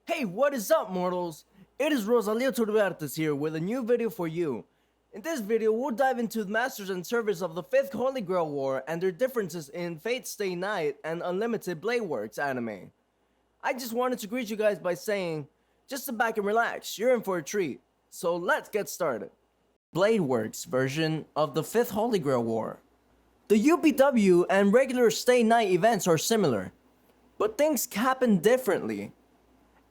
Hey, what is up, mortals? It is Rosalio Turbertes here with a new video for you. In this video, we'll dive into the masters and servers of the 5th Holy Grail War and their differences in Fate Stay Night and Unlimited Blade Works anime. I just wanted to greet you guys by saying, just sit back and relax, you're in for a treat. So let's get started. Blade Works version of the 5th Holy Grail War. The UBW and regular Stay Night events are similar, but things happen differently,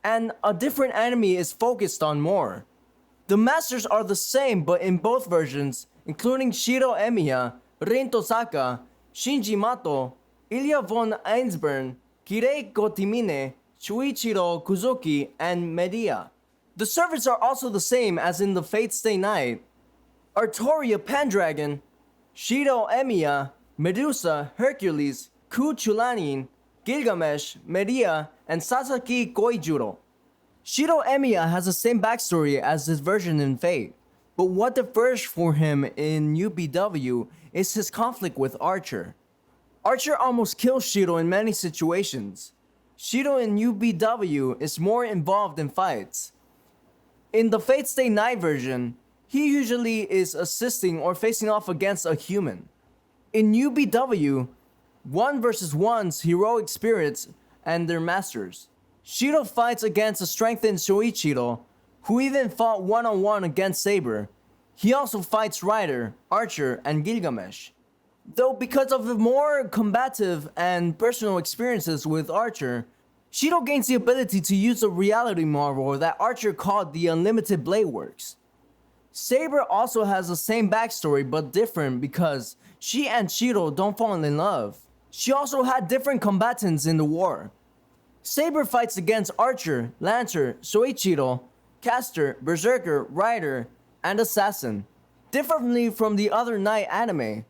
and a different enemy is focused on more. The masters are the same but in both versions, including Shiro Emiya, Rin Tosaka, Shinji Mato, Ilya von Einsburn, Kirei Kotimine, Shuichiro Kuzuki, and Medea. The servers are also the same as in the Fate Stay Night. Artoria Pendragon, Shiro Emiya, Medusa, Hercules, Ku Chulanin, Gilgamesh, Medea, and Sasaki Koijuro. Shiro Emiya has the same backstory as his version in Fate, but what differs for him in UBW is his conflict with Archer. Archer almost kills Shiro in many situations. Shiro in UBW is more involved in fights. In the Fate Stay Night version, he usually is assisting or facing off against a human. In UBW, 1 vs 1's heroic spirits and their masters. Shiro fights against a strengthened Shoichiro, who even fought one-on-one against Saber. He also fights Rider, Archer, and Gilgamesh. Though because of the more combative and personal experiences with Archer, Shiro gains the ability to use a reality marvel that Archer called the Unlimited Blade Works. Saber also has the same backstory but different because she and Shiro don't fall in love. She also had different combatants in the war. Saber fights against Archer, Lancer, Soichiro, Caster, Berserker, Rider, and Assassin, differently from the other Night anime.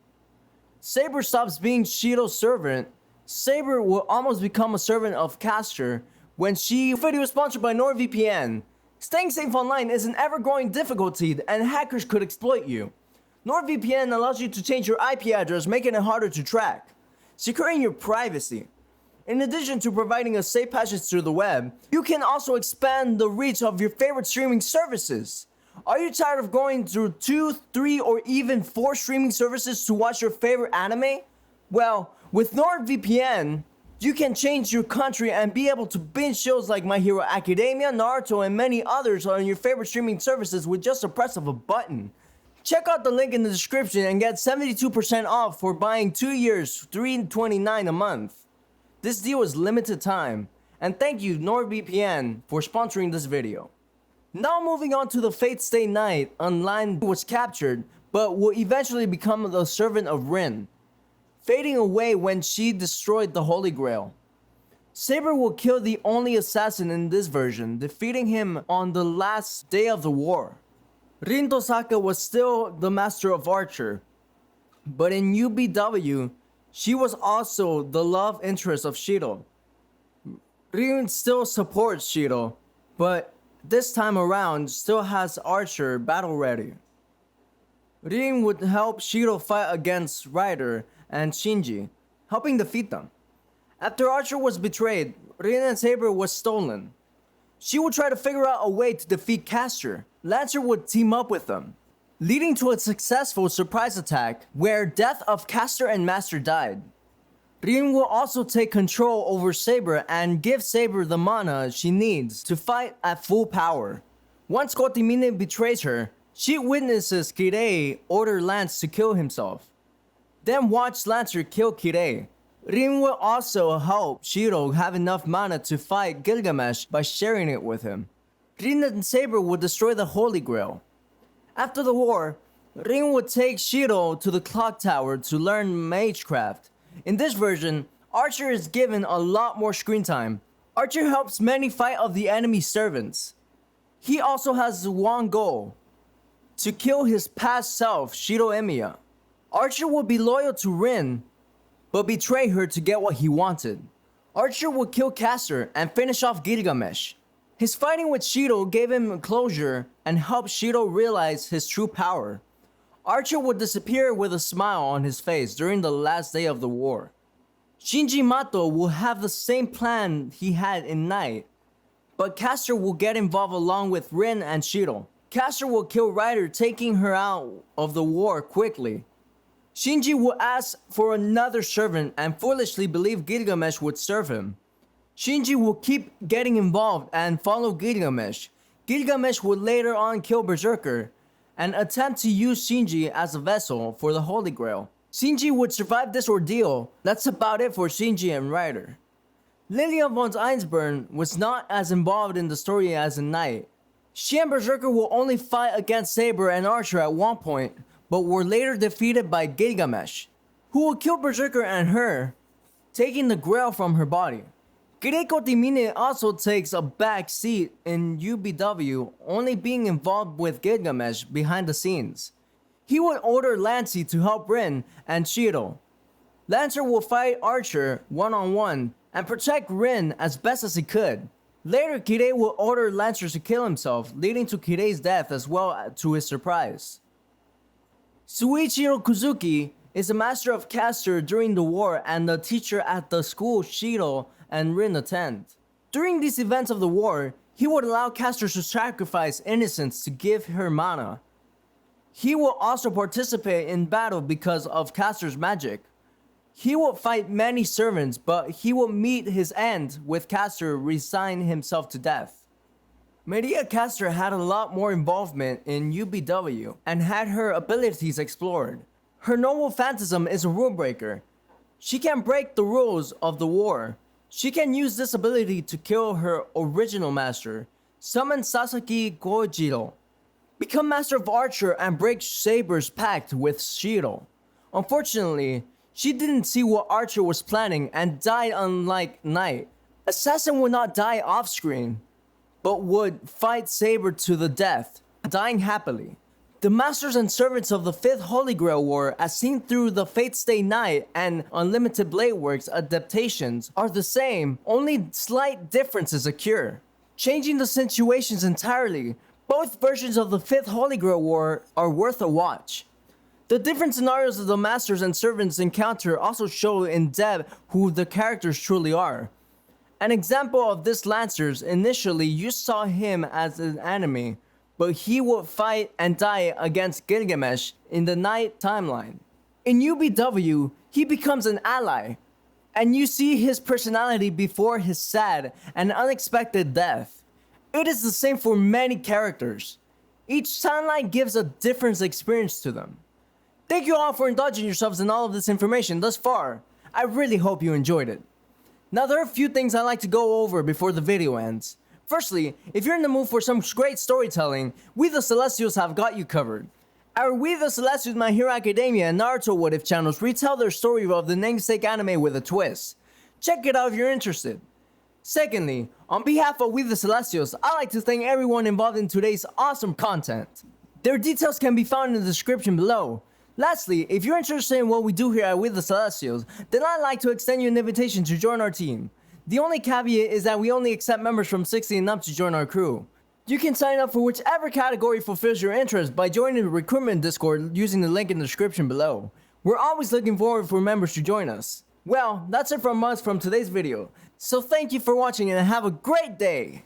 Saber stops being Shiro's servant. Saber will almost become a servant of Caster when she... Video is sponsored by NordVPN. Staying safe online is an ever-growing difficulty and hackers could exploit you. NordVPN allows you to change your IP address, making it harder to track, securing your privacy. In addition to providing a safe passage through the web, you can also expand the reach of your favorite streaming services. Are you tired of going through 2, 3, or even 4 streaming services to watch your favorite anime? Well, with NordVPN, you can change your country and be able to binge shows like My Hero Academia, Naruto, and many others on your favorite streaming services with just a press of a button. Check out the link in the description and get 72% off for buying 2 years, $3.29 a month. This deal is limited time, and thank you NordVPN for sponsoring this video. Now moving on to the Fate Stay Night, Unlimed was captured, but will eventually become the servant of Rin, fading away when she destroyed the Holy Grail. Saber will kill the only assassin in this version, defeating him on the last day of the war. Rin Tosaka was still the master of Archer, but in UBW, she was also the love interest of Shiro. Rin still supports Shiro, but this time around still has Archer battle ready. Rin would help Shiro fight against Rider and Shinji, helping defeat them. After Archer was betrayed, Rin and Saber was stolen. She would try to figure out a way to defeat Caster. Lancer would team up with them, leading to a successful surprise attack where death of Caster and Master died. Rin will also take control over Saber and give Saber the mana she needs to fight at full power. Once Kotimine betrays her, she witnesses Kirei order Lance to kill himself, then watch Lancer kill Kirei. Rin will also help Shiro have enough mana to fight Gilgamesh by sharing it with him. Rin and Saber would destroy the Holy Grail. After the war, Rin would take Shiro to the clock tower to learn magecraft. In this version, Archer is given a lot more screen time. Archer helps many fight of the enemy servants. He also has one goal: to kill his past self, Shiro Emiya. Archer will be loyal to Rin, but betray her to get what he wanted. Archer will kill Caster and finish off Gilgamesh. His fighting with Shiro gave him closure and helped Shiro realize his true power. Archer would disappear with a smile on his face during the last day of the war. Shinji Mato will have the same plan he had in Night, but Caster will get involved along with Rin and Shiro. Caster will kill Ryder, taking her out of the war quickly. Shinji will ask for another servant and foolishly believe Gilgamesh would serve him. Shinji will keep getting involved and follow Gilgamesh. Gilgamesh would later on kill Berserker and attempt to use Shinji as a vessel for the Holy Grail. Shinji would survive this ordeal. That's about it for Shinji and Ryder. Lilia von Einsburn was not as involved in the story as in Night. She and Berserker will only fight against Saber and Archer at one point, but were later defeated by Gilgamesh, who will kill Berserker and her, taking the Grail from her body. Kireko Timine also takes a back seat in UBW, only being involved with Gilgamesh behind the scenes. He would order Lancey to help Rin and Shiro. Lancer will fight Archer one-on-one and protect Rin as best as he could. Later, Kirei will order Lancer to kill himself, leading to Kirei's death as well to his surprise. Suichiro Kuzuki is a master of Caster during the war and the teacher at the school Shiro and Rin attend. During these events of the war, he would allow Caster to sacrifice innocents to give her mana. He will also participate in battle because of Caster's magic. He will fight many servants, but he will meet his end with Caster resign himself to death. Maria Caster had a lot more involvement in UBW and had her abilities explored. Her noble phantasm is a rule breaker. She can break the rules of the war. She can use this ability to kill her original master, summon Sasaki Gojiro, become master of Archer and break Saber's pact with Shiro. Unfortunately, she didn't see what Archer was planning and died unlike Night. Assassin would not die off-screen, but would fight Saber to the death, dying happily. The masters and servants of the 5th Holy Grail War, as seen through the Fate Stay Night and Unlimited Blade Works adaptations, are the same, only slight differences occur, changing the situations entirely. Both versions of the 5th Holy Grail War are worth a watch. The different scenarios of the masters and servants encounter also show in depth who the characters truly are. An example of this Lancers, initially you saw him as an enemy, but he would fight and die against Gilgamesh in the Night timeline. In UBW, he becomes an ally, and you see his personality before his sad and unexpected death. It is the same for many characters. Each timeline gives a different experience to them. Thank you all for indulging yourselves in all of this information thus far. I really hope you enjoyed it. Now there are a few things I'd like to go over before the video ends. Firstly, if you're in the mood for some great storytelling, We the Celestials have got you covered. Our We the Celestials, My Hero Academia, and Naruto What If channels retell their story of the namesake anime with a twist. Check it out if you're interested. Secondly, on behalf of We the Celestials, I'd like to thank everyone involved in today's awesome content. Their details can be found in the description below. Lastly, if you're interested in what we do here at We the Celestials, then I'd like to extend you an invitation to join our team. The only caveat is that we only accept members from 60 and up to join our crew. You can sign up for whichever category fulfills your interest by joining the recruitment Discord using the link in the description below. We're always looking forward for members to join us. Well, that's it from us from today's video. So thank you for watching and have a great day!